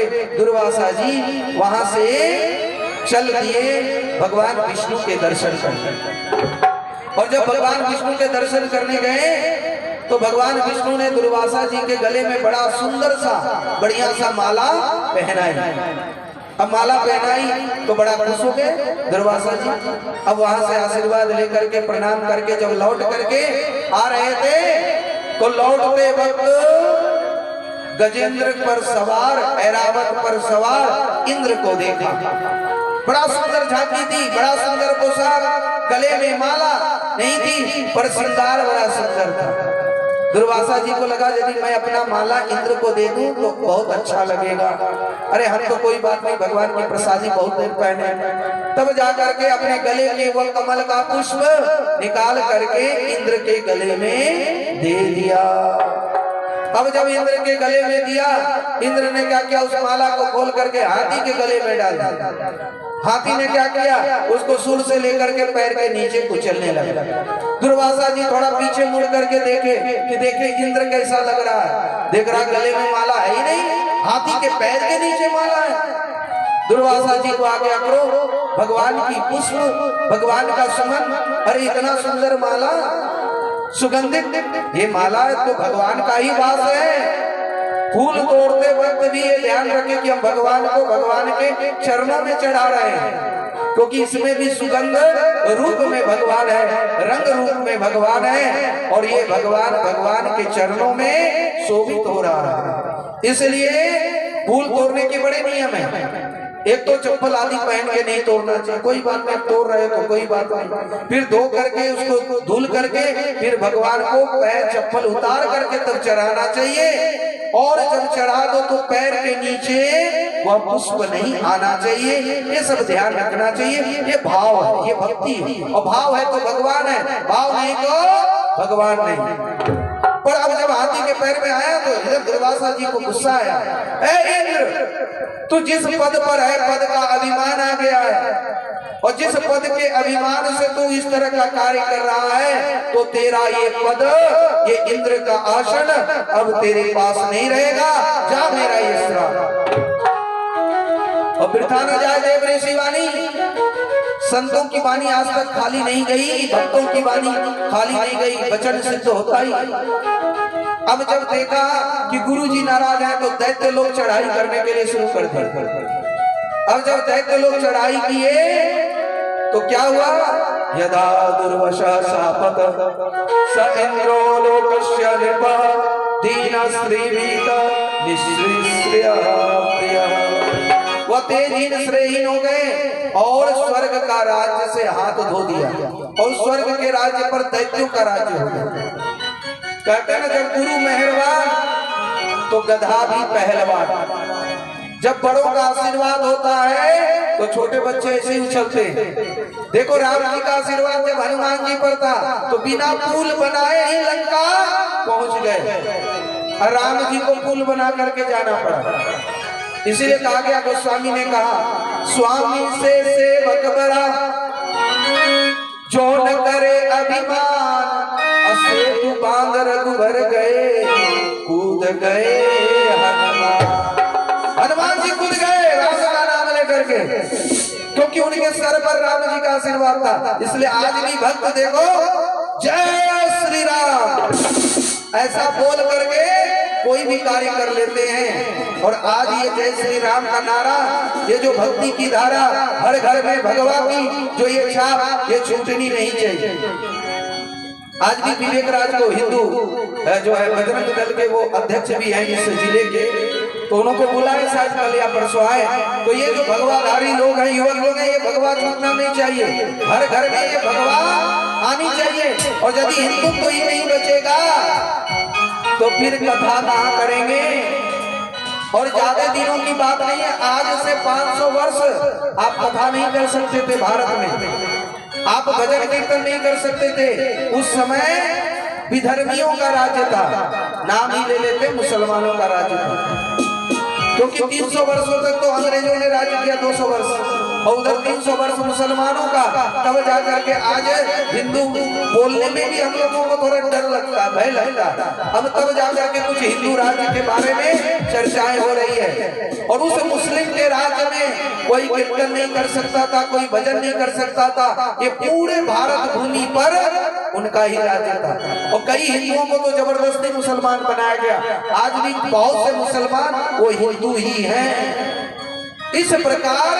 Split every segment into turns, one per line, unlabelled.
के दुर्वासा जी वहां से चल दिए भगवान विष्णु के दर्शन करने। और जब भगवान विष्णु के दर्शन करने गए तो भगवान विष्णु ने दुर्वासा जी के गले में बड़ा सुंदर सा बढ़िया सा माला पहनाई। अब माला पहनाई तो बड़ा खुश हो गए दुर्वासा जी। अब वहां से आशीर्वाद लेकर के प्रणाम करके जब लौट करके आ रहे थे तो लौटते वक्त गजेंद्र पर सवार, ऐरावत पर सवार इंद्र को देखा। बड़ा सुंदर झांकी थी, बड़ा सुंदर पोशाक, गले में माला नहीं थी पर श्रृंगार बड़ा सुंदर था। दुर्वासा जी को लगा यदि मैं अपना माला इंद्र को दे दूं तो बहुत अच्छा लगेगा। अरे हम तो कोई बात नहीं, भगवान की प्रसादी बहुत देर पहने। तब जाकर के अपने गले के वह कमल का पुष्प निकाल करके इंद्र के गले में दे दिया। अब जब इंद्र के गले में दिया, इंद्र ने क्या किया, उस माला को खोल करके हाथी के गले में डाल दिया। हाथी ने क्या किया, उसको सूंड से लेकर के पैर के नीचे कुचलने लगा। दुर्वासा जी थोड़ा पीछे मुड़ करके देखे कि देखे इंद्र कैसा लग रहा है। देख रहा गले में माला है ही नहीं, हाथी के पैर के नीचे माला है। दुर्वासा जी को आ गया क्रोध, भगवान की पुष्प, भगवान का सुमन, अरे इतना सुंदर माला, सुगंधित ये माला है तो भगवान का ही वास है। फूल तोड़ते वक्त भी ये ध्यान रखें कि हम भगवान को भगवान के चरणों में चढ़ा रहे हैं, क्योंकि इसमें भी सुगंध रूप में भगवान है, रंग रूप में भगवान है, और ये भगवान के चरणों में शोभित हो रहा है। इसलिए फूल तोड़ने के बड़े नियम है। एक तो चप्पल आदि पहन के नहीं तोड़ना चाहिए, कोई बात नहीं, तोड़ रहे तो कोई बात नहीं। फिर धो करके उसको धुल करके फिर भगवान को पैर चप्पल उतार करके तब चढ़ाना चाहिए। और जब चढ़ा दो तो पैर के नीचे वह पुष्प नहीं आना चाहिए। ये सब ध्यान रखना चाहिए। ये भाव है, ये भक्ति है, और भाव है तो भगवान है, भाव नहीं तो भगवान नहीं। पर अब जब हाथी के पैर में आया तो इधर दुर्वासा जी को गुस्सा आया। ए इंद्र, तू जिस पद पर है पद का अभिमान आ गया है, और जिस पद के अभिमान से तू इस तरह का कार्य कर रहा है तो तेरा ये पद, ये इंद्र का आसन अब तेरे पास नहीं रहेगा। जा मेरा ये श्राप। और वृथा न जाए देव ऋषि वाणी। संतों की वाणी आज तक खाली नहीं गई, भक्तों की वाणी खाली नहीं गई, वचन सिद्ध होता ही। अब जब देखा कि गुरुजी नाराज हैं तो दैत्य लोग चढ़ाई करने के लिए शुरू कर दिए। अब जब दैत्य लोग चढ़ाई किए तो क्या हुआ, यदा दुर्वशा शापक स इंद्रो लोकस्य नृपः दीनश्रीवीत निःश्रेयः। वह तेजहीन श्रेयहीन हो गए और स्वर्ग का राज्य से हाथ धो दिया, और स्वर्ग के राज्य पर दैत्यों का राज्य हो गया। कहते हैं जब गुरु मेहरबान तो गधा भी पहलवान। जब बड़ों का आशीर्वाद होता है तो छोटे बच्चे ऐसे ही उछलते हैं। देखो राम जी का आशीर्वाद जब हनुमान जी पर था तो बिना पुल बनाए ही लंका पहुंच गए, और राम जी को पुल बना करके जाना पड़ा। इसीलिए कहा गया, गोस्वामी ने कहा, स्वामी से सेवक बड़ा जो न करे अभिमान, असेतु बांध रघुबर गए कूद गए हनुमान। हनुमान जी कूद गए राम का नाम लेकर के, क्योंकि उनके सर पर राम जी का आशीर्वाद था। इसलिए आज भी भक्त देखो जय श्री राम ऐसा बोल करके कोई भी कार्य कर लेते हैं। और आज ये जय श्री राम का नारा, ये जो भक्ति की धारा हर घर में भगवा की जो ये छाप, ये छूटनी नहीं चाहिए। आज भी विवेक राज को हिंदू जो है बजरंग दल के वो अध्यक्ष भी हैं इस जिले के, तो उनको बुलाए शायद कल या परसों आए। तो ये जो भगवाधारी लोग हैं, युवक लोग हैं, ये भगवा छूटना नहीं चाहिए। हर घर में ये भगवा आनी चाहिए। और यदि हिंदुत्व ही नहीं बचेगा तो फिर कथा कहाँ करेंगे। और ज्यादा दिनों की बात नहीं है, आज से 500 वर्ष आप कथा नहीं कर सकते थे भारत में, आप भजन कीर्तन नहीं कर सकते थे। उस समय विधर्मियों का राज्य था, नाम ही ले लेते मुसलमानों का राज्य था, क्योंकि 300 वर्षों तक तो अंग्रेजों ने राज्य किया, 200 वर्ष और उधर 300 वर्ष मुसलमानों का, तब जा करके आज हिंदू बोलने में भी हम लोगों को थोड़ा डर लगता है, भय लगता है। अब तब जा करके कुछ हिंदू राज्य के बारे में चर्चाएं हो रही है। और उस मुस्लिम के राज्य में कोई कीर्तन नहीं कर सकता था, कोई भजन नहीं कर सकता था, ये पूरे भारत भूमि पर उनका ही राज्य था। और कई हिंदुओं को तो जबरदस्ती मुसलमान बनाया गया, आज भी बहुत से मुसलमान वो हिंदू ही हैं। इस प्रकार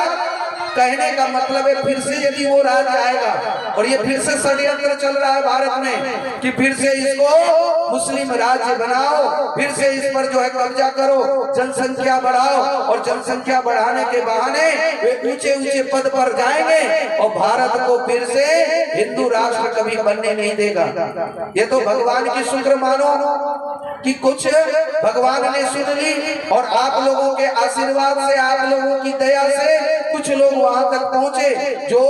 कहने का मतलब है फिर से यदि वो राज्य आएगा, और ये फिर से षड्यंत्र चल रहा है भारत में कि फिर से इसको मुस्लिम राज्य बनाओ, फिर से इस पर जो है कब्जा करो, जनसंख्या बढ़ाओ, और जनसंख्या बढ़ाने के बहाने वे ऊंचे ऊंचे पद पर जाएंगे और भारत को फिर से हिंदू राष्ट्र कभी बनने नहीं देगा। ये तो भगवान की शुक्र मानो कि कुछ भगवान ने सुन ली, और आप लोगों के आशीर्वाद से, आप लोगों की दया से कुछ लोग वहां तक पहुंचे जो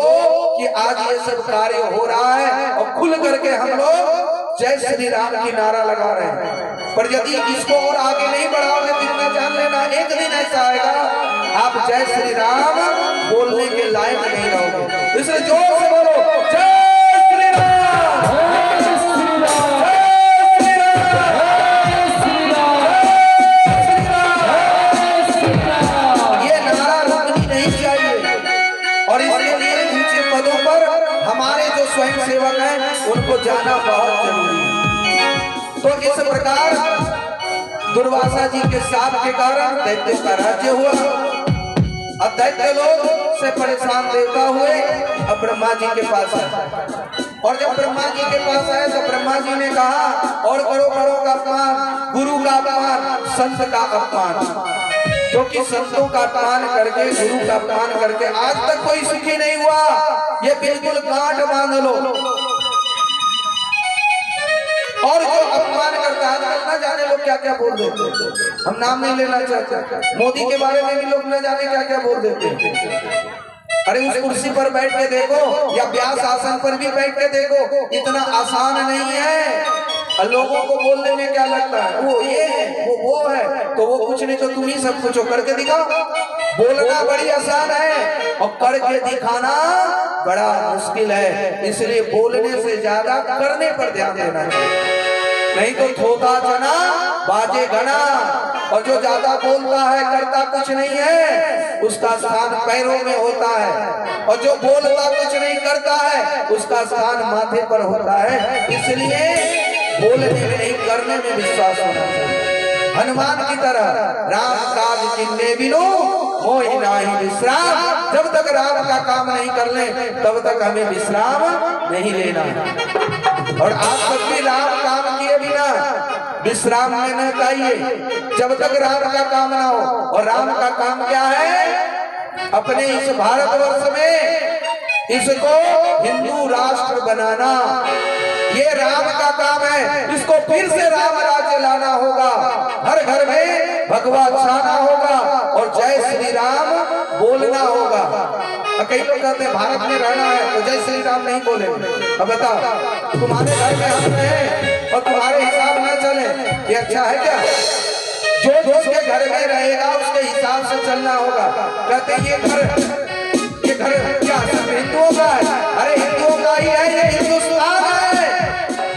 कि आज ये सब कार्य हो रहा है, और खुल करके हम लोग जय श्री राम की नारा लगा रहे हैं। पर यदि इसको और आगे नहीं बढ़ाओगे तो इतना जान लेना, एक दिन ऐसा आएगा आप जय श्री राम बोलने के लायक नहीं रहोगे। इसलिए जोर से बोलो जय श्री राम, जय श्री राम, जय श्री राम, जय श्री राम। ये नारा रुकनी नहीं चाहिए, और इसके लिए ऊंचे पदों पर हमारे जो स्वयं सेवक हैं उनको जाना बहुत जरूरी है। तो इस प्रकार दुर्वासा जी के शाप के कारण दैत्यों का राज्य हुआ। अब दैत्य लोग से परेशान देवता हुए अब ब्रह्मा जी के पास आए, और जब ब्रह्मा जी के पास आए तो ब्रह्मा जी ने कहा और करो बड़ों का अपमान, गुरु का अपमान, संत का अपमान, क्योंकि संतों का अपमान करके, गुरु का अपमान करके आज तक कोई सुखी नहीं हुआ। ये बिल्कुल गांठ बांध लो। और जो अपमान करता है न जाने लोग क्या क्या बोल देते हैं, हम नाम नहीं लेना चाहते, मोदी के बारे में भी लोग न जाने क्या क्या बोल देते हैं। अरे उस कुर्सी पर बैठ के देखो या व्यास आसन पर भी बैठ के देखो, इतना आसान नहीं है। लोगों को बोलने में क्या लगता है, वो ये है, वो है, तो वो कुछ नहीं तो तुम ही सब कुछ हो, करके दिखाओ। बोलना बड़ी आसान है और करके दिखाना बड़ा मुश्किल है। इसलिए बोलने से ज्यादा करने पर ध्यान देना चाहिए, नहीं तो थोथा चना बाजे घना। और जो ज्यादा बोलता है करता कुछ नहीं है, उसका स्थान पैरों में होता है, और जो बोलता कुछ नहीं करता है उसका स्थान माथे पर होता है। इसलिए बोलने में नहीं करने में विश्वास होना चाहिए। हनुमान की तरह राम काज किन्ने बिनु मोहि नाहि विश्राम, जब तक राम का काम नहीं कर ले तब तक हमें विश्राम नहीं लेना। और आप सब भी राम काम किए बिना विश्राम लेना चाहिए जब तक राम का काम ना हो। और राम का काम क्या है? अपने इस भारतवर्ष में इसको हिंदू राष्ट्र बनाना, ये राम का काम है। इसको फिर से राम राज्य लाना होगा, हर घर में भगवा छाना होगा और जय श्री राम बोलना होगा। कई लोग कहते हैं भारत में रहना है तो जय श्री राम नहीं बोलेंगे। अब बताओ, तुम्हारे घर में हम रहें और तुम्हारे हिसाब न चले, ये अच्छा है क्या? जो जिसके घर में रहेगा उसके हिसाब से चलना होगा। कहते ये घर क्या हिंदुओं का है? अरे हिंदुओं का ही है, ये हिंदुस्तान है।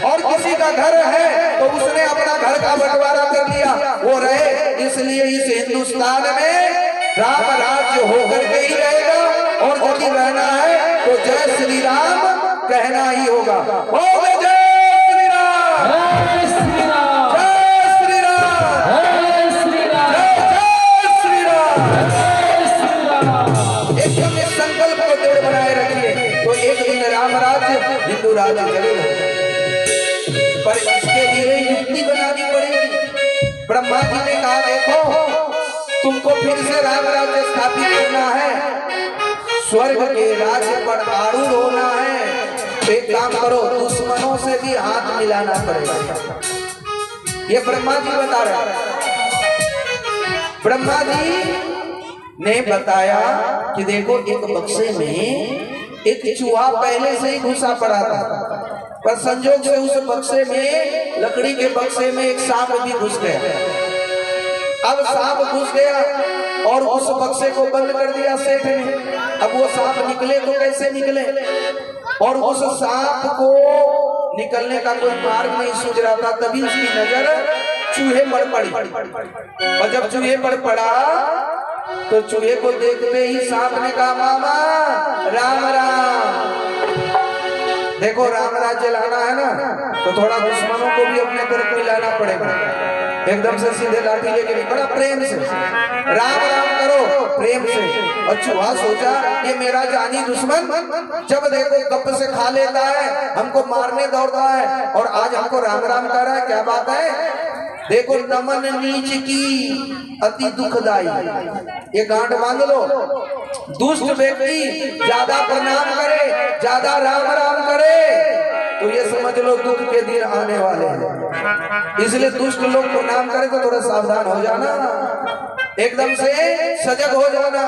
और किसी का घर है तो उसने अपना घर का बंटवारा कर लिया, वो रहे। इसलिए इस हिंदुस्तान में राम राज्य होकर के ही रहेगा, और यदि रहना है तो जय श्री राम कहना ही होगा। जय श्री राम, जय श्री राम, जय श्री राम, जय श्री राम, जय श्री राम, जय श्री राम। एकदम इस संकल्प को दृढ़ बनाए रखिए तो एक दिन राम राज्य हिंदू राज्य जरूर। पर इसके लिए युक्ति बनानी पड़ेगी। ब्रह्मा जी ने कहा देखो तुमको फिर से राम राज्य स्थापित करना है, स्वर्ग के राज्य पर आरूढ़ होना है, तो एक काम करो दुश्मनों से भी हाथ मिलाना पड़ेगा। ये ब्रह्मा जी बता रहे हैं। ब्रह्मा जी ने बताया कि देखो एक बक्से में एक चूहा पहले से ही घुसा पड़ा था, पर संजोग से उस बक्से में, लकड़ी के बक्से में एक सांप भी घुस गया। अब सांप घुस गया और उस बक्से को बंद कर दिया सेठ ने। अब वो सांप निकले तो कैसे निकले, और उस सांप को निकलने का कोई मार्ग नहीं सूझ रहा था। तभी उसकी नजर चूहे पर पड़ी, और जब चूहे पर पड़ा तो चूहे को देखते ही सांप ने कहा, मामा राम राम। देखो राम राज्य लाना है ना, तो थोड़ा दुश्मनों को भी अपने तरफ मिलाना पड़ेगा। एकदम से सीधे लाठी लेके नहीं, बड़ा प्रेम से राम राम करो, प्रेम से। और चूहा सोचा ये मेरा जानी दुश्मन जब देखो गप से खा लेता है, हमको मारने दौड़ता है, और आज हमको राम राम कर रहा है, क्या बात है। देखो नमन नीच की अति दुखदाई, ये गांठ बांध लो। दुष्ट व्यक्ति ज्यादा प्रणाम करे, ज्यादा राम राम करे, तो ये समझ लो दुख के दिन आने वाले हैं। इसलिए दुष्ट लोग प्रणाम करे तो थोड़ा सावधान हो जाना, एकदम से सजग हो जाना।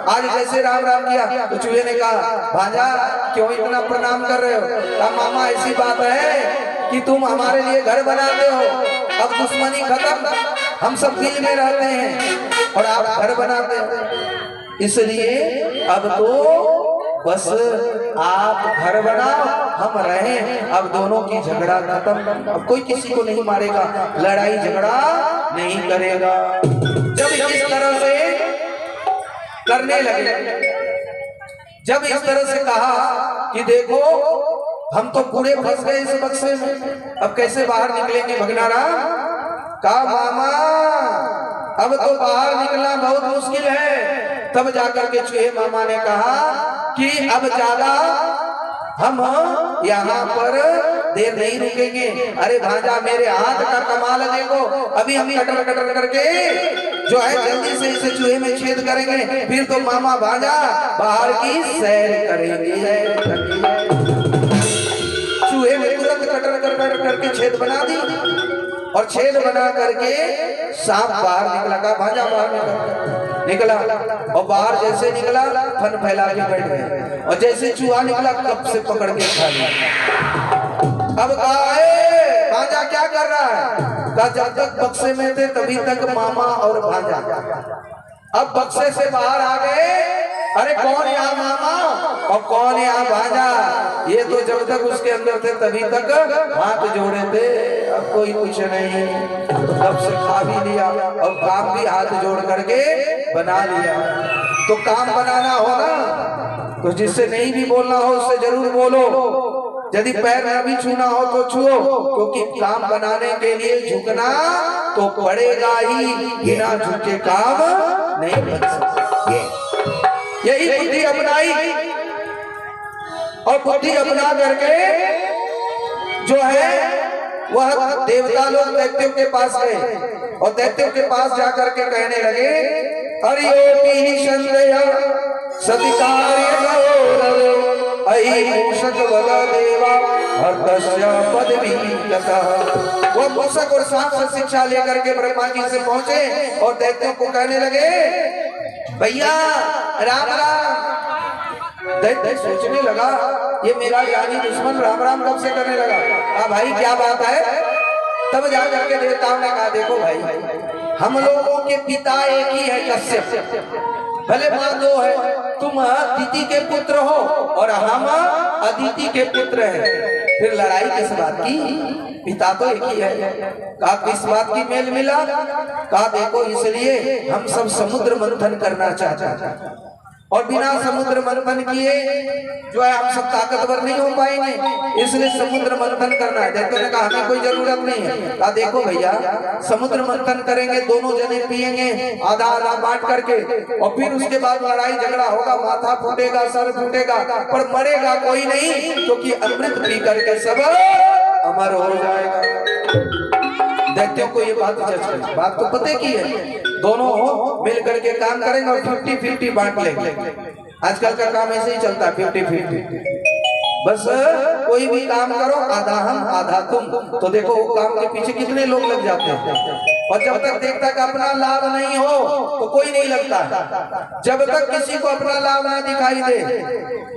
आज जैसे राम राम किया तो चूहे ने कहा, भांजा क्यों इतना प्रणाम कर रहे हो। कहा, मामा ऐसी बात है कि तुम हमारे लिए घर बनाते हो, अब दुश्मनी खत्म, हम सब दिल में रहते हैं, और आप घर बनाते हो, इसलिए अब तो बस आप घर बनाओ, हम रहें, अब दोनों की झगड़ा खत्म, अब कोई किसी को नहीं मारेगा, लड़ाई झगड़ा नहीं करेगा। जब इस तरह से करने लगे, जब इस तरह से कहा कि देखो हम तो पूरे फंस गए इस बक्से में, अब कैसे बाहर निकलेंगे भगनारा। कहा, मामा अब तो बाहर निकलना बहुत मुश्किल है। तब जाकर के चूहे मामा ने कहा कि अब ज्यादा हम यहाँ पर देर नहीं रुकेंगे। अरे भांजा मेरे हाथ का कमाल देखो, अभी हम कटर कटर करके जो है जल्दी से इसे चूहे में छेद करेंगे, फिर तो मामा भांजा बाहर की सैर करेंगे। चूहे में तुरंत कटर कटर करके छेद बना दी, और छेद बना करके सांप बाहर निकला। का भांजा बाहर निकला, और बाहर जैसे निकला फन फैला के बैठ गए, और जैसे चूहा निकला कब से पकड़ के खा लिया। अब कहा, भांजा क्या कर रहा है। कहा, जब तक बक्से में थे तभी तक मामा और भांजा, अब बक्से से बाहर आ गए, अरे कौन यहाँ मामा और कौन यहाँ भांजा। ये तो जब तक उसके अंदर थे तभी तक हाथ जोड़े थे, अब कोई कुछ नहीं, तो तब से खा भी लिया, और काम भी हाथ जोड़ करके बना लिया। तो काम बनाना हो ना, तो जिससे नहीं भी बोलना हो उससे जरूर बोलो, यदि पैर न भी छूना हो तो छुओ, क्योंकि काम बनाने के लिए झुकना तो पड़ेगा ही, बिना झुके काम नहीं बन सकता। यही बुद्धि अपनाई, और बुद्धि अपना करके जो है वह देवता लोग दैत्यों के पास गए, और दैत्यों के पास जाकर के कहने लगे, हरियोपि संदेह सतिकार्य गौरव अहि मूषक बल देवा हर्तस्य पदवी ततः। वो मूषक और सांप से शिक्षा लेकर के ब्रह्मा जी से पहुंचे, और दैत्यों को कहने लगे, भैया राम राम। दैत्य सोचने लगा, ये मेरा जानी दुश्मन राम राम कब से करने लगा। हाँ भाई क्या बात है। तब जा करके देवताओं ने कहा, देखो भाई हम लोगों के पिता एक ही है कश्यप, भले माँ दो है, तुम अदिति के पुत्र हो और हम अदिति के पुत्र हैं, फिर लड़ाई किस बात की, पिता तो एक ही है। कहा किस बात की मेल मिला। कहा देखो इसलिए हम सब समुद्र मंथन करना चाहते हैं, और बिना समुद्र मंथन किए जो है हम सब ताकतवर नहीं हो पाएंगे, इसलिए समुद्र मंथन करना है। देखो ने कहा हमें कोई जरूरत नहीं है। कहा देखो भैया समुद्र मंथन करेंगे, दोनों जने पिएंगे आधा आधा बांट करके, और फिर उसके बाद लड़ाई झगड़ा होगा, माथा फूटेगा, सर फूटेगा, पर मरेगा कोई नहीं, क्योंकि अमृत पी करके सब अमर हो जाएगा। दैत्यों को ये बात बात तो पते की है, दोनों मिल करके काम करेंगे और 50-50 बांट लेंगे। आजकल का काम ऐसे ही चलता है, 50-50, बस कोई भी काम करो आधा हम आधा तुम। तो देखो काम के पीछे कितने लोग लग जाते हैं। और जब तक देखता कि अपना लाभ नहीं हो तो कोई नहीं लगता। जब तक किसी को अपना लाभ ना दिखाई दे,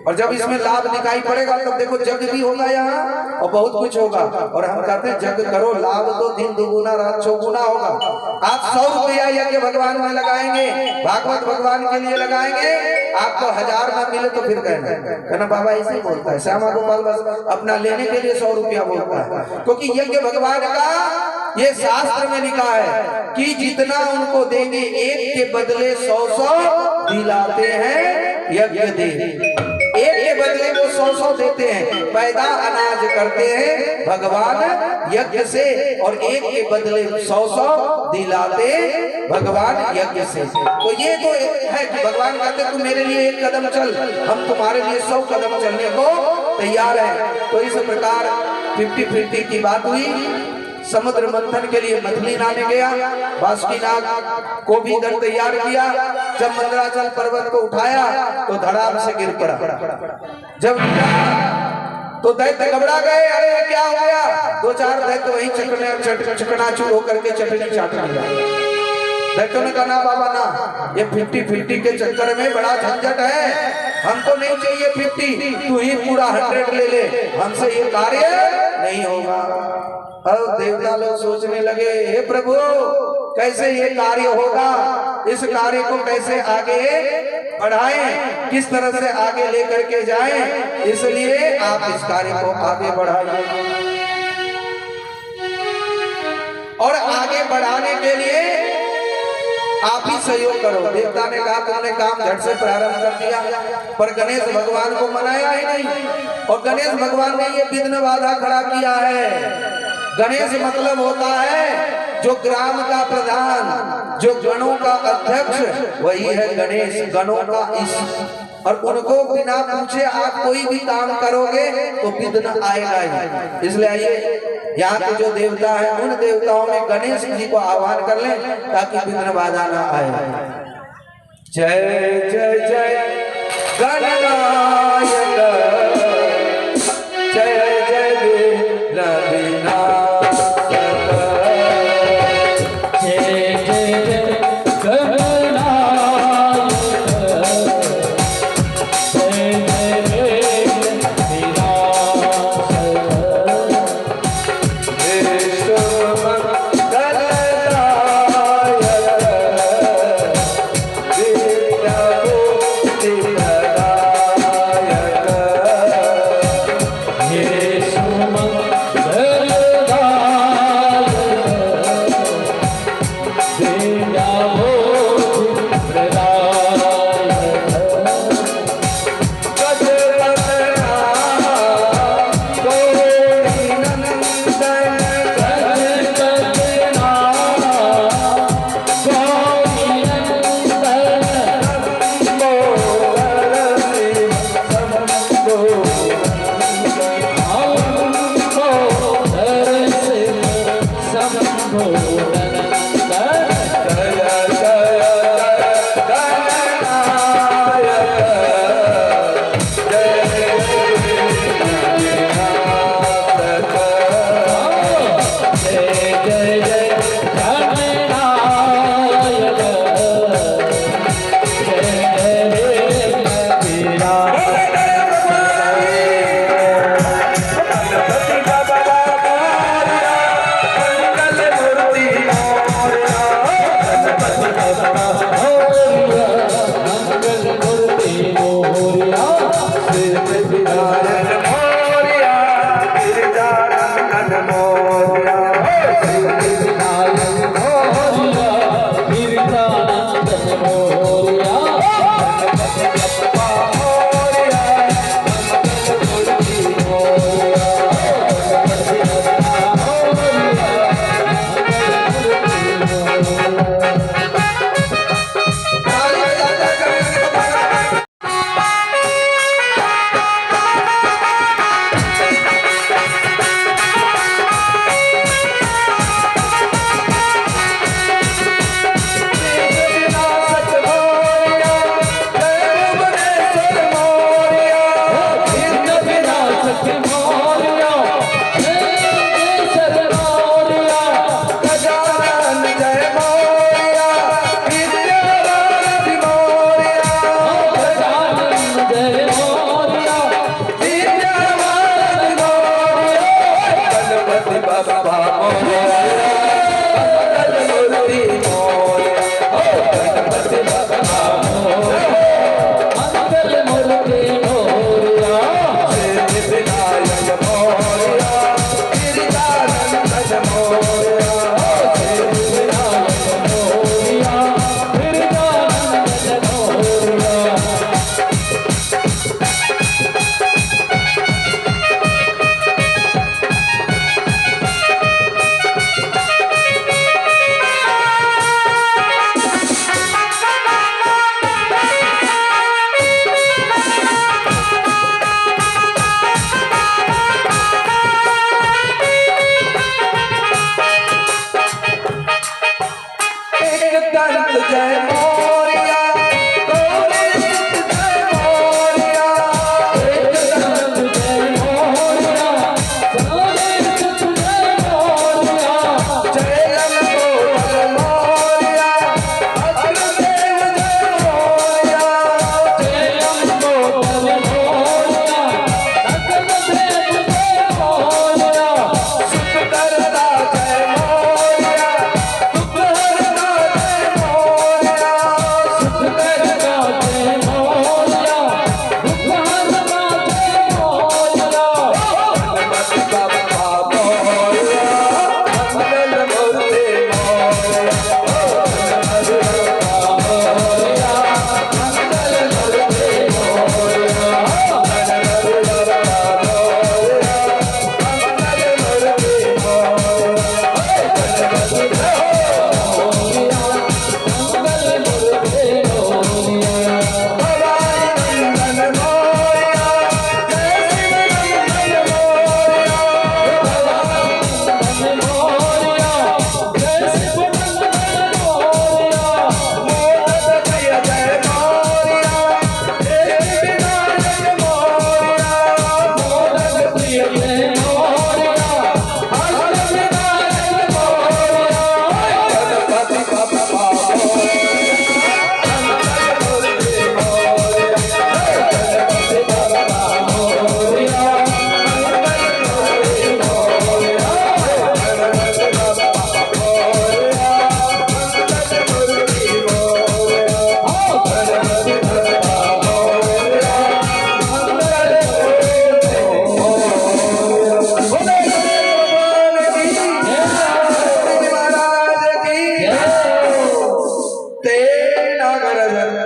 और जब इसमें लाभ दिखाई पड़ेगा तब देखो जग भी होगा यहाँ और बहुत कुछ होगा। और हम कहते हैं जग करो, लाभ तो दिन दुगुना रात चौगुना होगा। आप 100 रुपया यज्ञ भगवान में लगाएंगे, भागवत भगवान के लिए लगाएंगे, आपको 1000 ना मिले तो फिर कहना बाबा ऐसे ही बोलता है, श्यामा गोपाल बस अपना लेने के लिए 100 रुपया बोलता है। क्योंकि यज्ञ भगवान का ये शास्त्र में लिखा है कि जितना उनको देंगे एक के बदले 100 दिलाते हैं यज्ञ दे। एक के बदले वो 100 देते हैं, पैदा अनाज करते हैं भगवान यज्ञ से, और एक के बदले 100 दिलाते भगवान यज्ञ से। तो ये तो है कि भगवान कहते तू मेरे लिए 1 कदम चल, हम तुम्हारे लिए 100 कदम चलने को तैयार है। तो इस प्रकार 50-50 की बात हुई। समुद्र मंथन के लिए मछली लाने गया, बासुकीनाग को भी दल तैयार किया। जब मंदराचल पर्वत को उठाया तो धड़ाम से गिर पड़ा। जब तो दैत्य घबरा गए, अरे क्या हो गया? 2-4 दैत्य वहीं चकनाचूर होकर के चटनी चाटने लगे। दैत्यों ने कहा ना बाबा ना, ये 50-50 के चक्कर में बड़ा झंझट है, हमको नहीं चाहिए 50, तू ही पूरा 100 ले ले, हमसे ये कार्य नहीं होगा। अब देवता लोग सोचने लगे, हे प्रभु कैसे ये कार्य होगा, इस कार्य को कैसे आगे बढ़ाएं, किस तरह से आगे लेकर के जाएं, इसलिए आप इस कार्य को आगे बढ़ाइए। और आगे बढ़ाने के लिए आप ही सहयोग करो। देवता ने कहा तुमने काम झट से प्रारंभ कर दिया, पर गणेश भगवान को मनाया ही नहीं। और गणेश भगवान ने ये विघ्न बाधा खड़ा किया है। गणेश मतलब होता है जो ग्राम का प्रधान, जो गणों का अध्यक्ष, वही है गणेश, गणों का ईश। और उनको बिना पूछे आप कोई भी काम करोगे तो विघ्न आएगा ही। इसलिए आइए यहाँ के जो देवता है उन देवताओं में गणेश जी को आह्वान कर लें ताकि विघ्न बाधा ना आए। जय जय जय गणनायक, जय जय विघ्नविनाशक,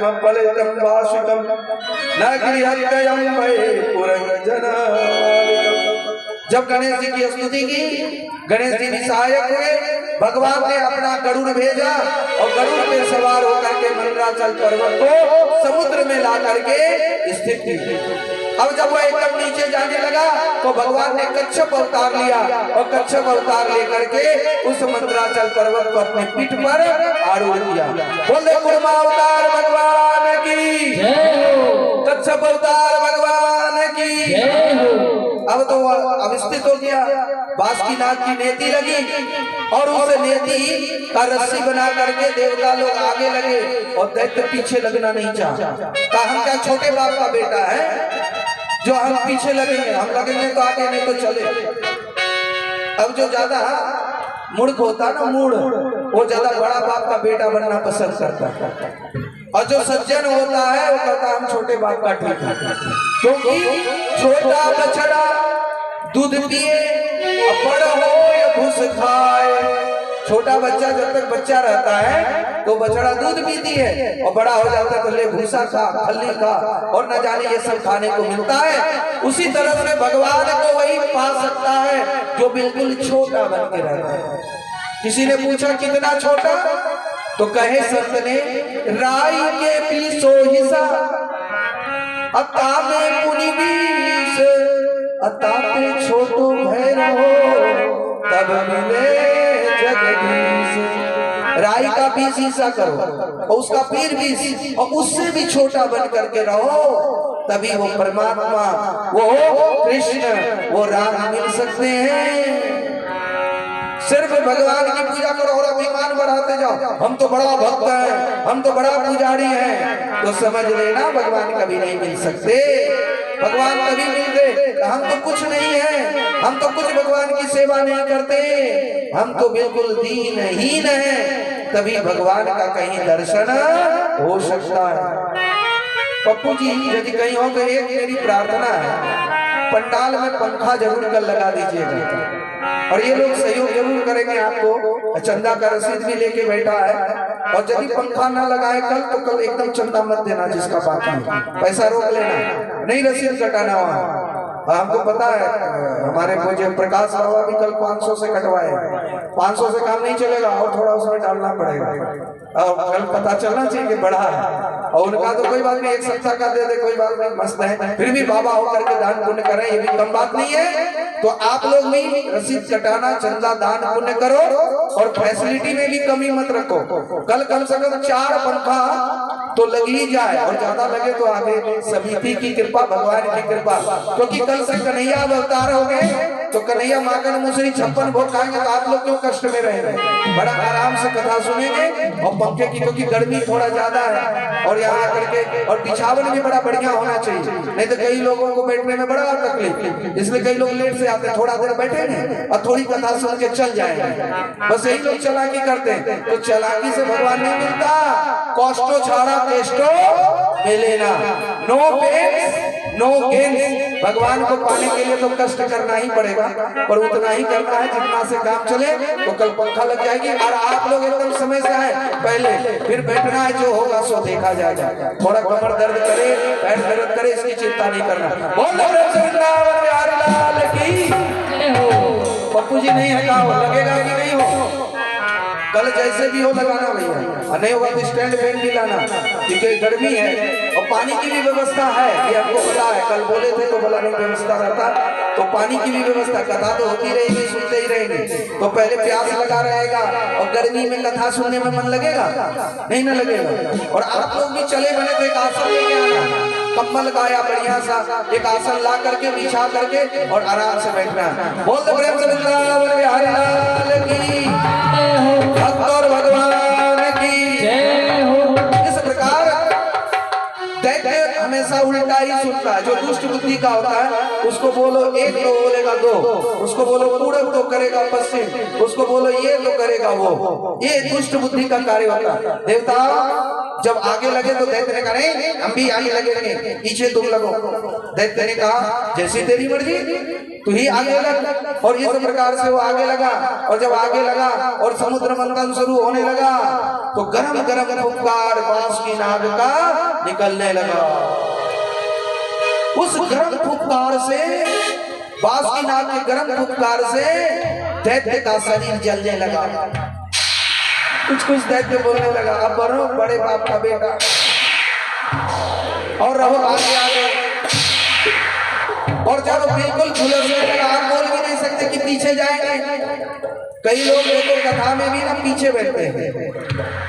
कर्म फलितं वार्षिकं न गृहत्ययं वै पुरंजनादिकम्। जब गणेश जी की स्तुति की, गणेश जी भी सहायक हुए, भगवान ने अपना गरुड़ भेजा और गरुड़ पे सवार होकर के मंदराचल पर्वत को समुद्र में ला करके स्थित की। अब जब वह एकदम नीचे जाने लगा तो भगवान ने कच्छप अवतार लिया और कच्छप अवतार लेकर के उस मंदराचल पर्वत को अपने पीठ पर आरूढ़ किया। बोले कुर्मा अवतार भगवान की जय हो, कच्छप अवतार भगवान की जय हो। अब तो अवस्थित हो गया, बासुकीनाथ की नेति लगी और उस नेति का रस्सी बना करके देवता लोग आगे लगे और दैत्य पीछे लगना नहीं चाहा। कहा हम क्या छोटे बाप का बेटा है जो हम पीछे लगेंगे, हम लगेंगे तो आगे नहीं तो चले। अब जो ज्यादा मूर्ख होता ना, मूढ़, वो ज्यादा बड़ा बाप का बेटा बनना पसंद करता है और जो सज्जन होता है वो कहता हम छोटे बाप का ठीक है, क्योंकि छोटा बछड़ा दूध पिए बड़ा हो या घुस खाए। छोटा बच्चा जब तक बच्चा रहता है तो बछड़ा दूध पीती है और बड़ा हो जाता है तो ले भूसा खा, खल्ली खा और न जाने ये सब खाने को मिलता है। उसी तरह से भगवान को वही पा सकता है जो बिल्कुल छोटा बन के रहता है। किसी ने पूछा कितना छोटा, तो कहे संत ने राई के पीसो हिस्सा अता में पुनि बीस अता पे छोटो भैरव तब मिले जगदीश। राई का बीस हिस्सा करो और उसका फिर बीस और उससे भी छोटा बन करके रहो, तभी वो परमात्मा, वो कृष्ण, वो राम मिल सकते हैं। सिर्फ भगवान की पूजा करो और अभिमान बढ़ाते जाओ, हम तो बड़ा भक्त हैं, हम तो बड़ा पुजारी हैं, तो समझ लेना भगवान कभी नहीं मिल सकते। भगवान कभी मिलते, हम तो कुछ नहीं है, हम तो कुछ भगवान की सेवा नहीं करते, हम तो बिल्कुल दीनहीन हैं, तभी भगवान का कहीं दर्शन हो सकता है। पप्पू जी यदि कहीं हो तो एक मेरी प्रार्थना है, पंडाल में पंखा जरूर कर लगा दीजिएगा और ये लोग सहयोग जरूर करेंगे आपको। चंदा का रसीद भी लेके बैठा है और यदि पंखा ना लगाए कल तो कल एकदम चंदा मत देना, जिसका बाकी पैसा रोक लेना, नहीं रसीद कटाना वहाँ। हमको पता है हमारे मुझे प्रकाश बाबा भी कल 500 से कटवाए, 500 से काम नहीं चलेगा और थोड़ा उसमें डालना पड़ेगा और कल पता चलना चाहिए कि बढ़ा है। और उनका तो कोई बात नहीं, एक सप्ताह का दे दे कोई बात नहीं, मस्त है, फिर भी बाबा होकर के दान पुण्य करें, ये भी कम बात नहीं है। तो आप लोग भी रसीद कटाना, चंदा दान पुण्य करो और फैसिलिटी में भी कमी मत रखो। कल कम से कम 4 पंखा तो लग ही जाए और ज्यादा लगे तो आगे समिति की कृपा, भगवान की कृपा, क्योंकि कल से कन्हैया अवतार हो गए तो कन्हैया माखन मुसरी 56 भोग खाएंगे तो आप लोग क्यों कष्ट में रहेंगे, बड़ा आराम से कथा सुनेंगे और पंखे की, क्योंकि गर्मी थोड़ा ज्यादा है और यहाँ आकर के, और बिछावन भी बड़ा बढ़िया होना चाहिए, नहीं तो कई लोगों को बैठने में बड़ा तकलीफ, इसलिए कई लोग लेट से आते हैं, थोड़ा देर बैठेंगे और थोड़ी कथा सुन के चल जाएंगे। बस यही लोग चालाकी करते हैं, तो चालाकी से भगवान नहीं मिलता, कष्टो छाड़ा केष्टो मिले ना, नो पेन नो गेन। भगवान को पाने के लिए तो कष्ट करना ही पड़ेगा, पर उतना ही करना है जितना से काम चले, तो कल पंखा लग जाएगी और आप लोग एकदम समय से आए पहले, फिर बैठना है, जो होगा सो देखा जाएगा। थोड़ा कमर दर्द करे, पैर दर्द करे, इसकी चिंता नहीं करना। पप्पू जी नहीं है, कहा लगेगा कि नहीं हो, कल जैसे भी हो लगाना भैया, नहीं होगा तो स्टैंड फैन भी लाना, क्योंकि गर्मी है और पानी की भी व्यवस्था है, ये आपको पता है, कल बोले थे तो बोला नहीं व्यवस्था रहता, तो पानी की भी व्यवस्था, कथा तो होती रहेगी, सुनते ही रहेंगे, तो पहले प्यास लगा रहेगा और गर्मी में कथा सुनने में मन लगेगा नहीं ना लगेगा। और आप लोग भी चले बने तो एक आसन लेके आना, कम्बल गाया बढ़िया सा, एक आसन ला करके बिछा करके और आराम से बैठना है। बोल दो प्रेम से वृंदावन बिहारी लाल की और भगवान की जय हो। इस प्रकार दैत्य हमेशा उल्टा ही सुनता है, जो दुष्ट बुद्धि का होता है उसको बोलो एक तो बोलेगा दो, उसको बोलो पूरब तो करेगा पश्चिम, उसको बोलो ये तो करेगा वो, ये दुष्ट बुद्धि का कार्य होता है। देवता जब आगे लगे तो दैत्य ने कहा नहीं हम भी आगे लगेंगे, पीछे तुम लगो। दैत्य ने कहा जैसी तेरी मर्जी, तू ही आगे लग। और इस प्रकार से वो आगे लगा, और जब आगे लगा और समुद्र मंथन शुरू होने लगा तो गरम गरम फुफकार बांस की नाग का निकलने लगा। उस गरम फुफकार से, बांस की नाग के गरम फुफकार से दैत्य का शरीर जलने लगा। कुछ कुछ दैत्य बोलने लगा, अब बनो बड़े बाप का बेटा और रहो आगे आगे। और जब बिल्कुल झुलसने लगा, आप बोल भी नहीं सकते कि पीछे जाएंगे। कई लोग देखो कथा में भी ना पीछे बैठते हैं,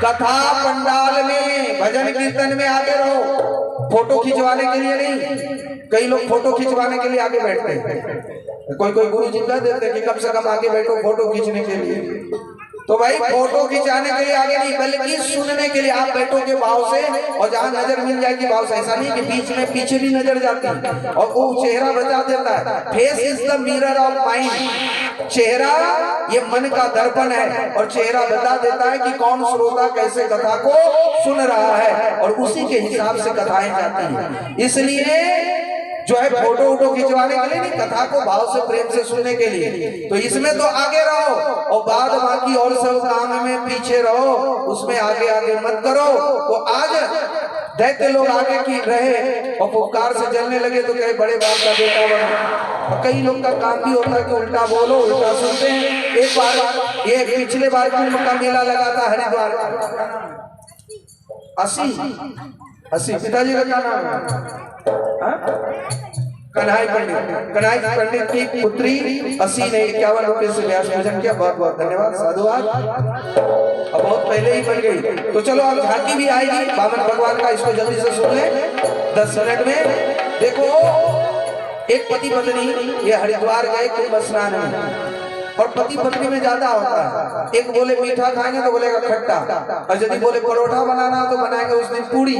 कथा पंडाल में भजन कीर्तन में आगे रहो, फोटो खिंचवाने के लिए नहीं। कई लोग फोटो खिंचवाने के लिए आगे बैठते हैं। कोई कोई गुरु जी कह देते हैं कि कम से कम आगे बैठो फोटो खींचने के लिए। तो भाई फोटो खिंचाने के लिए आगे नहीं, बल्कि सुनने के लिए आप बैठोगे भाव से, और जहाँ नजर मिल जाएगी भाव से। ऐसा नहीं कि बीच में पीछे भी नजर जाती है और वो चेहरा बता देता है। Face is the mirror of mind. चेहरा ये मन का दर्पण है और चेहरा बता देता है कि कौन श्रोता कैसे कथा को सुन रहा है, और उसी के हिसाब से कथाएं जाती है। इसलिए जो है फोटो वोटो खिंचवाने के लिए नहीं, कथा को भाव से प्रेम से सुनने के लिए। तो इसमें तो आगे रहो, और बाद बाकी और सब काम में पीछे रहो, उसमें आगे आगे मत करो। तो आज दैत्य लोग आगे की रहे और फुफकार से जलने लगे तो कहे बड़े बाप का बेटा बनो। और कई लोग का काम भी होता है कि उल्टा बोलो उल्टा सुनते हैं। एक बार ये पिछले बार कुंभ का मेला लगा था हरिद्वार का, 80 पिताजी का क्या नाम है? कन्हई पंडित की पुत्री 80 ने 51 रुपए से व्यास पूजन किया। बहुत बहुत धन्यवाद, साधुवाद। अब बहुत पहले ही बन गई। तो चलो अब झांकी भी आएगी बामन भगवान का, इसको जल्दी से सुन ले 10 मिनट में। देखो एक पति पत्नी ये हरिद्वार गए कुंभ स्नान में, और पति पत्नी में ज्यादा होता है। एक बोले मीठा खाएंगे तो बोलेगा खट्टा, और यदि बोले परोठा बनाना तो बनाएंगे उस दिन पूरी,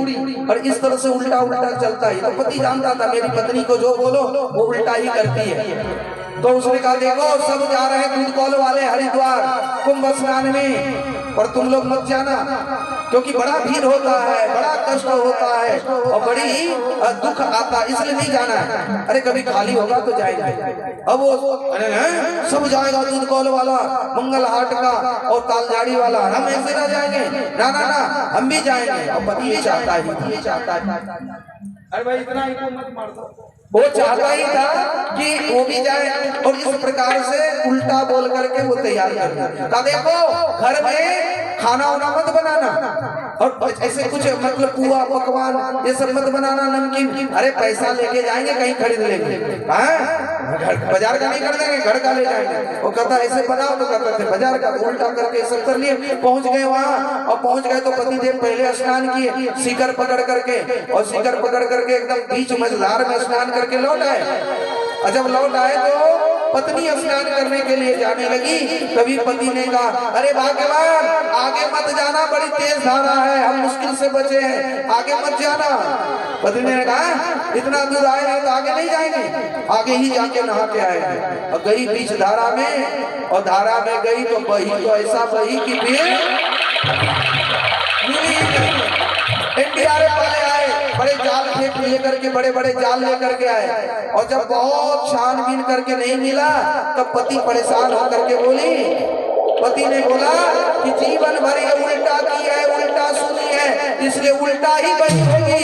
और इस तरह से उल्टा उल्टा चलता है। तो पति जानता था मेरी पत्नी को जो बोलो वो उल्टा ही करती है। तो उसने कहा देखो सब जा रहे हैं दूध कौल वाले हरिद्वार कुंभ स्नान में, और तुम लोग मत जाना क्योंकि बड़ा भीड़ होता है, बड़ा कष्ट होता है और बड़ी दुख आता है, इसलिए नहीं जाना है। अरे कभी खाली होगा तो जाएंगे। अब वो सब जाएगा दूध कौल वाला, मंगल हाट का और तालझाड़ी वाला, हम ऐसे ना जाएंगे, ना ना ना हम भी जाएंगे। और पति ये चाहता है, ये चाहता है। अरे भाई इतना ही मत मार दो। वो चाहता ही था कि वो भी जाए, और इस प्रकार से उल्टा बोल करके वो तैयार कर दिया। देखो घर में खाना वाना मत बनाना, और ऐसे कुछ मतलब पुआ पकवान ये सब मत बनाना, नमकीन। अरे पैसा लेके जाएंगे कहीं खरीद लेंगे, बाजार का नहीं खरीदेंगे, घर का ले जाएंगे। वो कहता ऐसे बनाओ, तो कहता थे बाजार का, उल्टा करके सब कर लिए। पहुंच गए वहाँ, और पहुंच गए तो पतिदेव पहले स्नान किए सीकर पकड़ करके, और सीकर पकड़ करके एकदम बीच मझधार में स्नान करके लौट आए। और जब लौट आए तो पत्नी स्नान करने के लिए जाने लगी। तभी पति ने कहा अरे भगवान आगे मत जाना, बड़ी तेज धारा है, हम मुश्किल से बचे हैं, आगे मत जाना। पत्नी ने कहा इतना दूर आए हैं तो आगे नहीं जाएंगे, आगे ही जाके नहा के आएंगे। और गई बीच धारा में, और धारा में गई तो बही तो ऐसा बही कि फिर एनडीआरएफ वाले आए, बड़े जाल फेंक लेकर के, बड़े बड़े जाल लेकर के आए। और जब बहुत छानबीन करके नहीं मिला तब पति परेशान होकर के बोली, पति ने बोला कि जीवन भर ये उल्टा की है, उल्टा सुनी है, इसलिए उल्टा ही बनी होगी,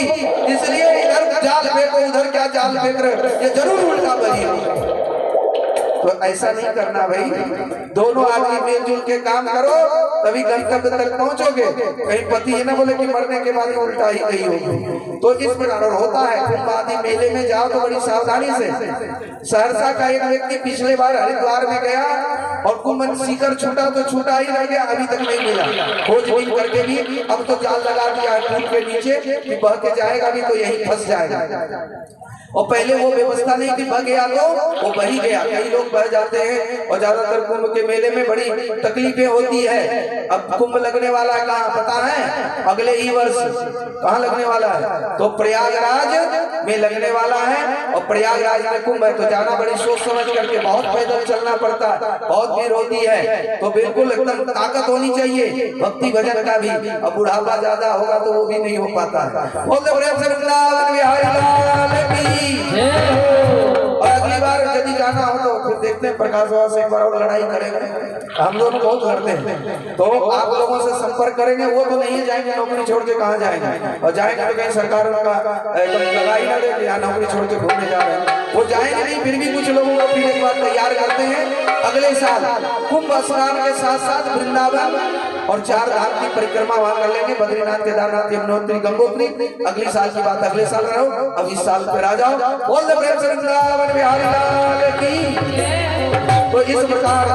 इसलिए इधर जाल फेंको उधर क्या जाल फेंक रहे, ये जरूर उल्टा बनी होगी। तो ऐसा नहीं करना भाई, दोनों आदमी मिलजुल के काम करो तभी गंतव्य तक पहुंचोगे। कहीं पति ये ना बोले कि मरने के बाद उल्टा ही गई होगी। तो इस प्रकार होता है। कुंभ आदि मेले में जाओ तो बड़ी सावधानी से। सहरसा का एक व्यक्ति पिछले बार हरिद्वार में गया और कुंभ सीकर छूटा तो छूटा ही रह गया, अभी तक नहीं मिला। खोजबीन करके भी अब तो जाल लगा दिया है पुल के नीचे कि बह के जाएगा भी तो यही फंस जाएगा। और पहले वो व्यवस्था नहीं थी, बह गया तो वो बही गया। कई लोग बह जाते हैं और ज्यादातर कुंभ के मेले में बड़ी तकलीफें होती है। अब कुंभ लगने वाला है कहाँ पता है? अगले ही वर्ष। कहाँ लगने वाला है? तो प्रयागराज में लगने वाला है। और प्रयागराज में कुंभ है तो जाना बड़ी सोच समझ करके, बहुत पैदल चलना पड़ता है, बहुत भीड़ होती है। तो बिल्कुल एकदम ताकत होनी चाहिए भक्ति भजन का भी। अब बुढ़ापा ज्यादा होगा तो वो भी नहीं हो पाता है। और अगली बार यदि जाना हो तो फिर देखते हैं प्रकाश बाबा से एक बार और लड़ाई करेंगे। हम दोनों बहुत लड़ते हैं, तो आप लोगों से संपर्क करेंगे। वो तो नहीं जाएंगे, नौकरी छोड़ के कहाँ जाएंगे, और जाएंगे तो कहीं सरकार उनका लगाई ना दे यहाँ नौकरी छोड़ के घूमने जा रहे हैं। वो जाएंगे नहीं, फिर भी कुछ लोगों को फिर एक बार तैयार करते हैं। अगले साल कुंभ स्नान के साथ साथ वृंदावन और 4 धाम की परिक्रमा वहां कर लेंगे, बद्रीनाथ, केदारनाथ, यमुनोत्री, गंगोत्री। अगली साल की बात अगले साल रहो, अब इस साल फिर आ जाओ। बोल दे प्रेम से वृंदावन बिहारी लाल की। तो इस प्रकार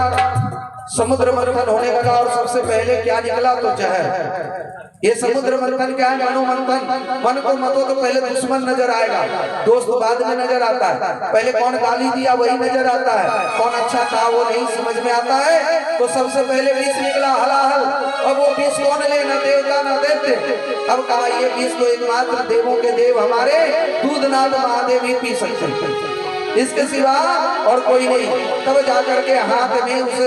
समुद्र मंथन होने लगा और सबसे पहले क्या निकला तो जहर। ये समुद्र मंथन क्या है? मनोमंथन। मन को मतो तो पहले दुश्मन नजर आएगा, दोस्त बाद में नजर आता है। पहले कौन गाली दिया वही नजर आता है, कौन अच्छा था वो नहीं समझ में आता है। तो सबसे पहले विष निकला हलाहल। अब वो विष कौन ले, न देवता न देवते। अब कहा ये विष तो एकमात्र देवों के देव हमारे दूधनाथ महादेव ही पी सकते हैं, इसके सिवा और कोई नहीं। तब जाकर के हाथ में उस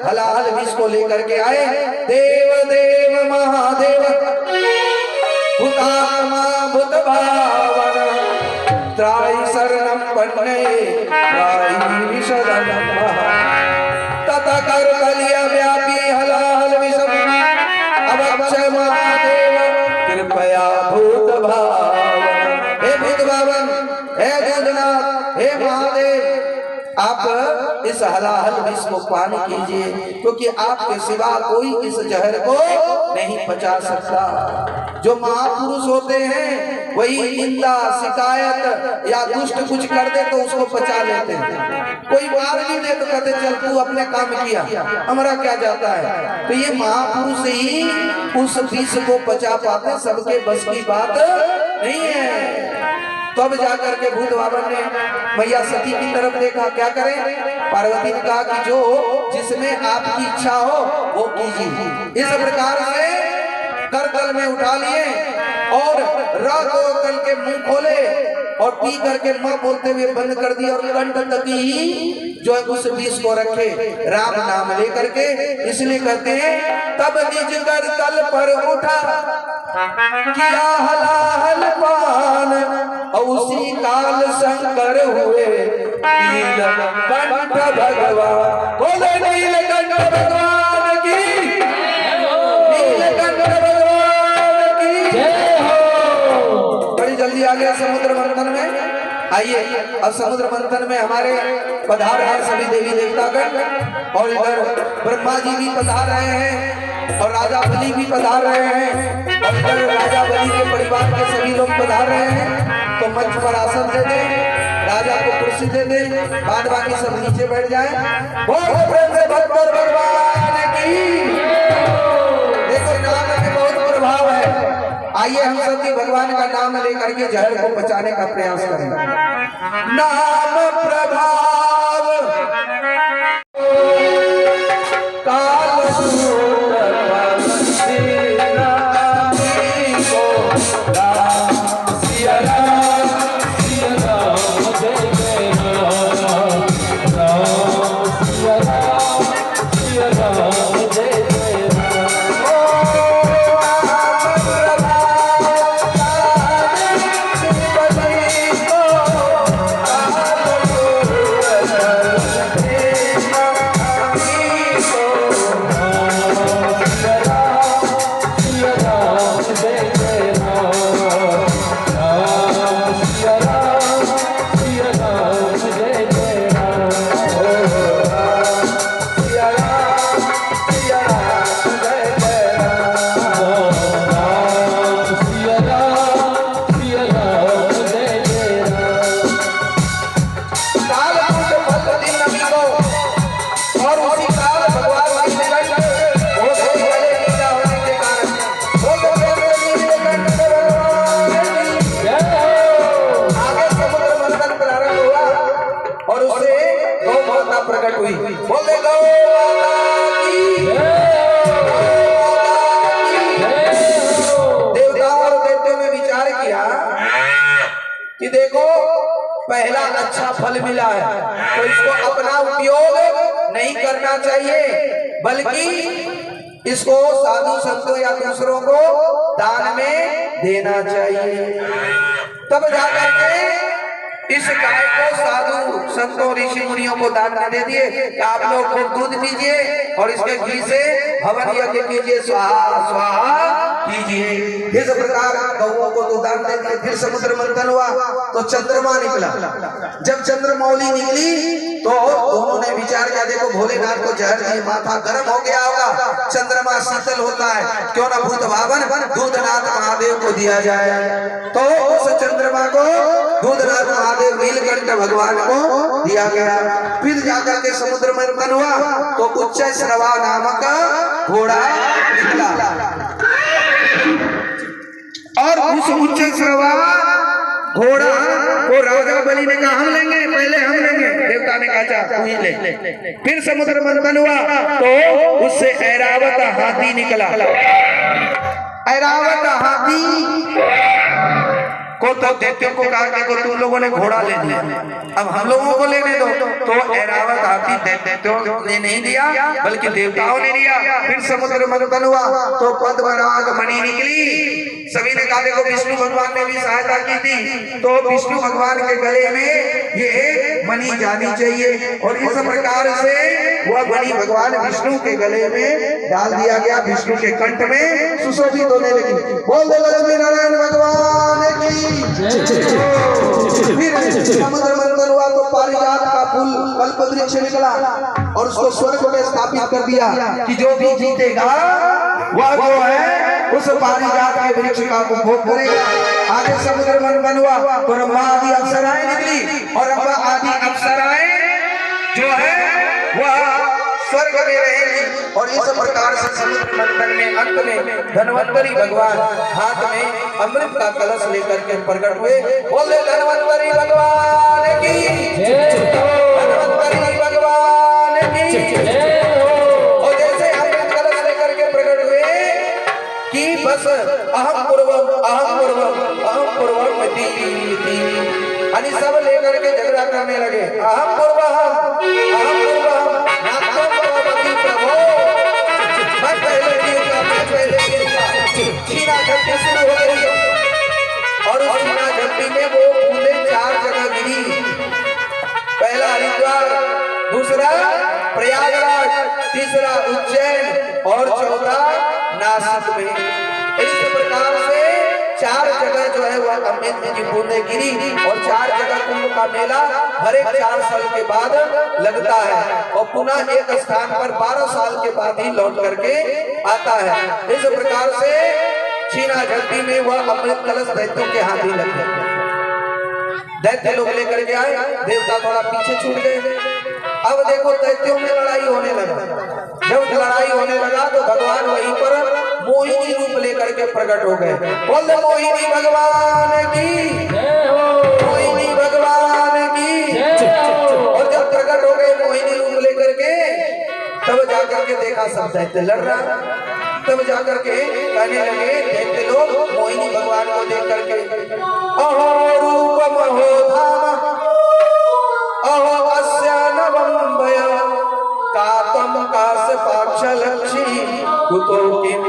हलाहल विष को लेकर के आए। देव देव महादेव भूतात्मा भूत भावन त्राई शरणम पन्ने त्राई विशरणम तथा कर कलिया व्यापी हलाहल विषम अवक्षय महादेव कृपया भूत भावन। हे भूत भावन, हे दूधनाथ, हे महादेव, आप इस हलाहल विष को पान कीजिए, क्योंकि आपके सिवा कोई इस जहर को नहीं पचा सकता। जो महापुरुष होते हैं वही निंदा शिकायत या दुष्ट कुछ कर दे तो उसको पचा लेते हैं। कोई मार भी दे तो कहते चल तू अपने काम किया, हमारा क्या जाता है। तो ये महापुरुष ही उस विष को पचा पाते, सबके बस की बात नहीं है। तब जाकर के भूत बाबन ने मैया सती की तरफ देखा। क्या करें? पार्वती ने कहा कि जो जिसमें आपकी इच्छा हो वो कीजिए। इस प्रकार से करतल में उठा लिए और रात कल के मुंह खोले और पी करके मां बोलते हुए बंद कर दिया और कंठ तक ही जो है उस विष को रखे राम नाम लेकर के। इसलिए कहते हैं तब निज करतल पर उठा किया हलाहल पान और उसी काल शंकर हुए नीलकंठ भगवान। बोले नीलकंठ भगवान की, नीलकंठ भगवान की जय हो। बड़ी जल्दी आ गया समुद्र मंथन में। आइए अब समुद्र मंथन में हमारे पधार हैं सभी देवी देवतागण, और इधर ब्रह्मा जी भी पधार रहे हैं और राजा बलि भी पधार रहे हैं, और इधर राजा बलि के परिवार के सभी लोग पधार रहे हैं। तो मंच पर आसन दे दे, राजा को कुर्सी दे दे, बाद बाकी सब नीचे बैठ जाए। बहुत प्रेम से भगवान भगवान की। देखो नाम में बहुत प्रभाव है। आइए हम सब भगवान का नाम लेकर के जहर को बचाने का प्रयास करें। नाम प्रभाव काल कि देखो पहला अच्छा फल मिला है तो इसको अपना उपयोग नहीं करना चाहिए, बल्कि इसको साधु संतों या दूसरों को दान में देना चाहिए। तब जाकर के इस गाय को साधु संतों ऋषि मुनियों को दान में दे दिए कि आप लोग खूब दूध पीजिए और इसके घी से हवन यज्ञ कीजिए, स्वाहा स्वाहा कीजिए। इस प्रकार गौओं को तो दान दे दिए। फिर समुद्र मंथन हुआ तो चंद्रमा निकला। जब चंद्रमौली निकली तो दोनों ने विचार किया, देखो भोलेनाथ को जहर दिए, माथा गर्म हो गया होगा, चंद्रमा शीतल होता है, क्यों ना भूत भावन दूधनाथ महादेव को दिया जाए। तो उस चंद्रमा को दूधनाथ महादेव नीलकंठ भगवान को दिया गया। फिर जाकर के समुद्र मंथन हुआ तो उच्च श्रवा नामक घोड़ा निकला और उस उच्च श्रवा घोड़ा को राजा बलि ने कहा हम लेंगे, पहले हम लेंगे। देवता ने कहा तू ही ले। फिर समुद्र मंथन हुआ तो उससे ऐरावत हाथी निकला। ऐरावत हाथी को तो दैत्यों को कहा कि तुम लोगों ने घोड़ा ले लिया, अब हम लोगों को लेने दो। तो ऐरावत हाथी दैत्यों ने नहीं दिया बल्कि देवताओं ने दिया। फिर समुद्र मंथन हुआ तो पद्मराग मणि निकली। सभी ने कहा देखो विष्णु भगवान ने भी सहायता की थी, तो विष्णु भगवान के गले में ये मणि जानी चाहिए और इस प्रकार से वह मणि भगवान विष्णु के गले में डाल दिया गया। विष्णु के कंठ में सुशोभित होने लगी। बोल दो लक्ष्मी नारायण भगवान की। फिर समुद्र मंथन हुआ तो पारिजात का फूल कल्प वृक्ष निकला और उसको स्वर्ग में स्थापित कर दिया कि जो भी जीतेगा वह जो है उस पारिजात के वृक्ष का उपभोग करेगा। आगे समुद्र मंथन हुआ तो रंभा आदि अप्सराएं निकली और रंभा आदि अप्सराएं जो है वह स्वर्ग में रहेगी। और इस प्रकार से समुद्र मंथन में अंत में धन्वंतरी भगवान हाथ में अमृत का कलश लेकर के प्रकट हुए। बोले धन्वंतरी भगवान की, धन्वंतरी भगवान की। और जैसे अमृत कलश लेकर के प्रकट हुए कि बस अहम पूर्वम अहम पूर्वम अहम पूर्वम यानी सब लेकर के झगड़ा करने लगे। अहम पूर्वम अहम पूर्वम छीना झपटी शुरू हो गई और उस छीना झपटी में वो बूंदें 4 जगह गिरी। पहला हरिद्वार, दूसरा प्रयागराज, तीसरा उज्जैन और चौथा नासिक में। इस प्रकार से 4 जगह जो है वह अमृत की बूंदें गिरी और 4 जगह कुंभ का मेला हर एक 4 साल के बाद लगता है और पुनः एक स्थान पर 12 साल के बाद ही लौट करके आता है। इस प्रकार से छीना झपटी में वह अमृत कलश दैत्यों के हाथ ही लग गया। दैत्य लोग लेकर के आए, देवता थोड़ा पीछे छूट गए। अब देखो दैत्यों में लड़ाई होने लगा। जब लड़ाई होने लगा तो भगवान वहीं पर मोहिनी रूप लेकर के प्रकट हो गए। बोल मोहिनी भगवान की, मोहिनी भगवान की। और जब प्रकट हो गए मोहिनी रूप लेकर के तब जाकर के देखा सब दैत्य लड़ रहा। तब जाकर के कहने लगे दैत्य लोग मोहिनी भगवान को देख करके अहो रूपम हो धाम अहो अस्यानवंबय कातम कास पाक्ष लक्षी कुतो किंब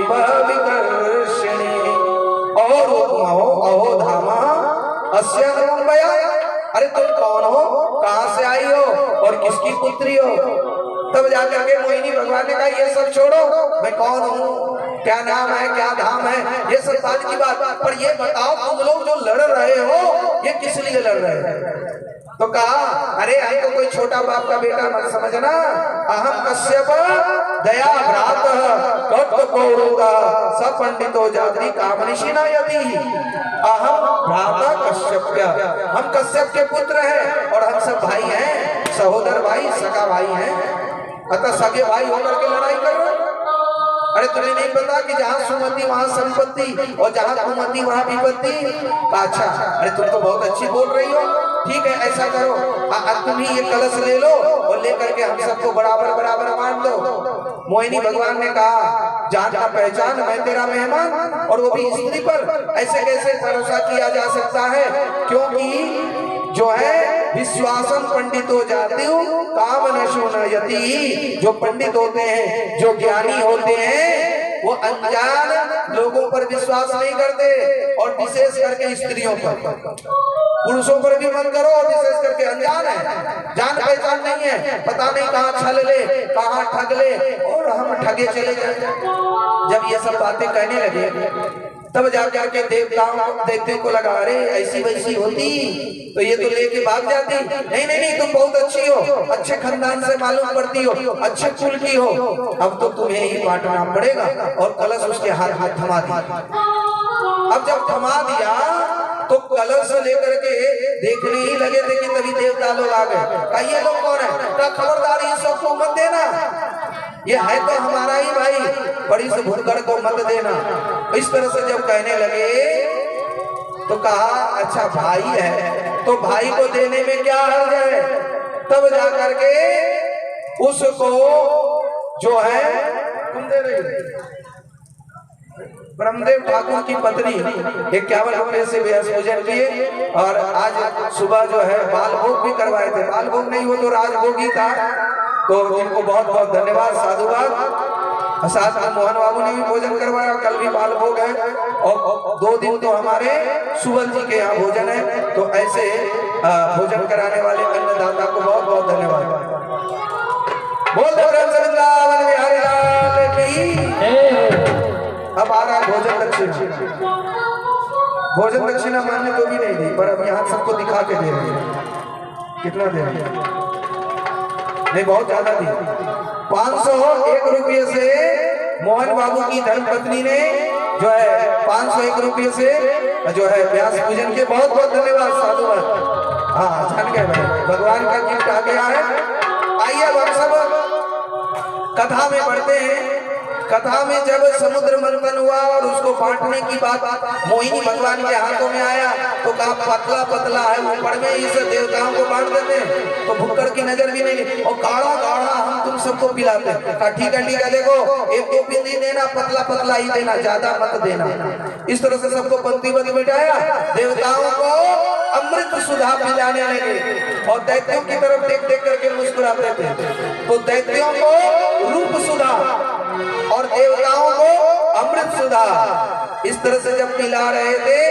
विकर्षिणी। अहो रूपम हो अहो धामा अस्यानवंबय, अरे तुम कौन हो, कहां से आई हो और किसकी पुत्री हो। तब जाकर के मोहिनी भगवान ने कहा ये सब छोड़ो, मैं कौन हूँ, क्या नाम है, क्या धाम है, ये सब बात की बात, पर ये बताओ तुम लोग जो लड़ रहे हो ये किस लिए लड़ रहे हैं। तो कहा अरे हम तो कोई छोटा बाप का बेटा मत समझना। अहम कश्यप दया भ्रात सब पंडितो जाति कामनिशी न यदि। अहम भ्राता कश्यप, हम कश्यप के पुत्र हैं और हम सब भाई हैं, सहोदर भाई, सगा भाई हैं। अतः सगे भाई होकर के लड़ाई कर रहे। अरे तुम्हें नहीं पता कि जहाँ सुमति वहाँ संपत्ति और जहाँ कुमति वहाँ विपत्ति। अच्छा अरे तुम तो बहुत अच्छी बोल रही हो, ठीक है ऐसा करो तुम ही ये कलश ले लो और लेकर के हम सबको बराबर बराबर बांट दो। मोहिनी भगवान ने कहा जान पहचान मैं तेरा मेहमान, और वो भी स्त्री पर ऐसे कैसे भरोसा किया जा सकता है, क्योंकि जो है विश्वासम पंडित हो जाती हूँ काम नशो न यति। जो पंडित होते हैं, जो ज्ञानी होते हैं, वो अनजान लोगों पर विश्वास नहीं करते और विशेष करके स्त्रियों पर। पुरुषों पर भी मन करो, विशेष करके अनजान है, जान पहचान नहीं है, पता नहीं कहाँ छल ले, कहाँ ठग ले, और हम ठगे चले जाए। जब ये सब बातें कहने लगे तब जाकर के देवताओं को लगा, अरे ऐसी वैसी होती तो ये तो लेके भाग जाती। नहीं नहीं नहीं, तुम बहुत अच्छी हो, अच्छे खानदान से मालूम पड़ती हो, अच्छे कुल की हो, अब तो तुम्हें ही बांटना पड़ेगा। और कलश उसके हाथ में थमा दिया। अब जब थमा दिया तो कलश लेकर के देखने ही लगे थे कि तभी देवता लोग आ गए। ये लोग कौन है? खबरदार, ये सबको मत देना, ये है तो हमारा ही भाई, बड़ी से भुड़कड़ को मत देना। इस तरह से जब कहने लगे तो कहा, अच्छा भाई है तो भाई को देने में क्या हर्ज है। तब जाकर के उसको जो है तुम दे रही ब्रह्मदेव ठाकुर की पत्नी 51 रुपए से व्यास पूजन किए। और आज सुबह जो है बाल भोग भी करवाए थे। बाल भोग नहीं हो तो राजभोग ही था। तो इनको बहुत बहुत धन्यवाद, साधुवाद। साथ में मोहन बाबू ने भी भोजन करवाया, कल भी बाल भोग है। और 2 दिन तो हमारे सुवन जी के यहाँ भोजन है। तो ऐसे भोजन कराने वाले अन्नदाता को बहुत बहुत धन्यवाद। बोल दो वृंदावन बिहारी लाल की। अब आ रहा भोजन दक्षिणा। भोजन दक्षिणा मान्य तो भी नहीं दी, पर अब यहाँ सबको दिखा के दे रहे हैं। कितना दे रहे हैं? नहीं, बहुत ज्यादा दी। 501 रुपये से मोहन बाबू की धर्मपत्नी ने जो है 501 रुपये से जो है व्यास पूजन के बहुत बहुत धन्यवाद, साधुवाद। हाँ, जान गए भाई, भगवान का गिफ्ट आ गया है। आइए अब हम सब कथा में बढ़ते हैं। कथा में जब समुद्र मंथन हुआ और उसको बांटने की बात मोहिनी भगवान के हाथों में आया तो कहा पतला पतला है, ऊपर में इस देवताओं को बांट देते हैं तो भुक्कड़ की नजर भी नहीं, और गाढ़ा गाढ़ा हम तुम सबको पिलाते हैं। ठीक है, देखो 1-2 बिंदी देना, पतला पतला ही देना, ज्यादा मत देना। इस तरह से सबको पंक्तिबद्ध बिठाया। देवताओं को अमृत सुधा पिलाने लगे और दैत्यों की तरफ देख देख करके मुस्कुराते थे। तो दैत्यों को रूप सुधा और देवताओं को अमृत सुधा, इस तरह से जब पिला रहे थे,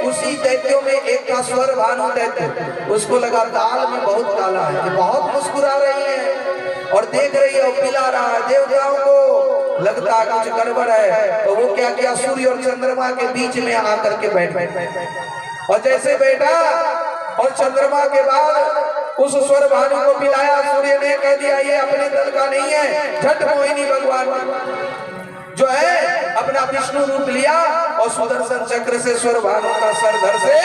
उसी दैत्यों में एक का स्वर भानु दैत्य, उसको लगा दाल में बहुत काला है, ये बहुत मुस्कुरा रही है और देख रही है और पिला रहा है। देवताओं को लगता कुछ गड़बड़ है, तो वो क्या किया, सूर्य और चंद्रमा के बीच में आकर के बैठ और जैसे बैठा और चंद्रमा के बाद उस स्वर भानु को पिलाया। सूर्य ने कह दिया ये अपने दल का नहीं है। झट मोहिनी भगवान जो है अपना विष्णु रूप लिया और सुदर्शन चक्र से स्वर भानु का सर धड़ से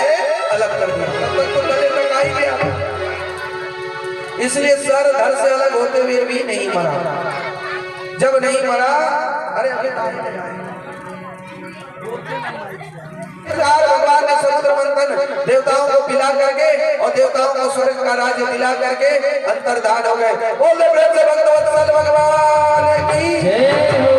अलग कर दिया। तो गले तक आ ही गया, इसलिए सर धड़ से अलग होते हुए भी नहीं मरा। जब नहीं मरा, अरे भगवान ने समुद्र मंथन देवताओं को पिला करके और देवताओं को स्वर्ग का राज्य दिला करके अंतर्धान हो गए। बोले भगवान की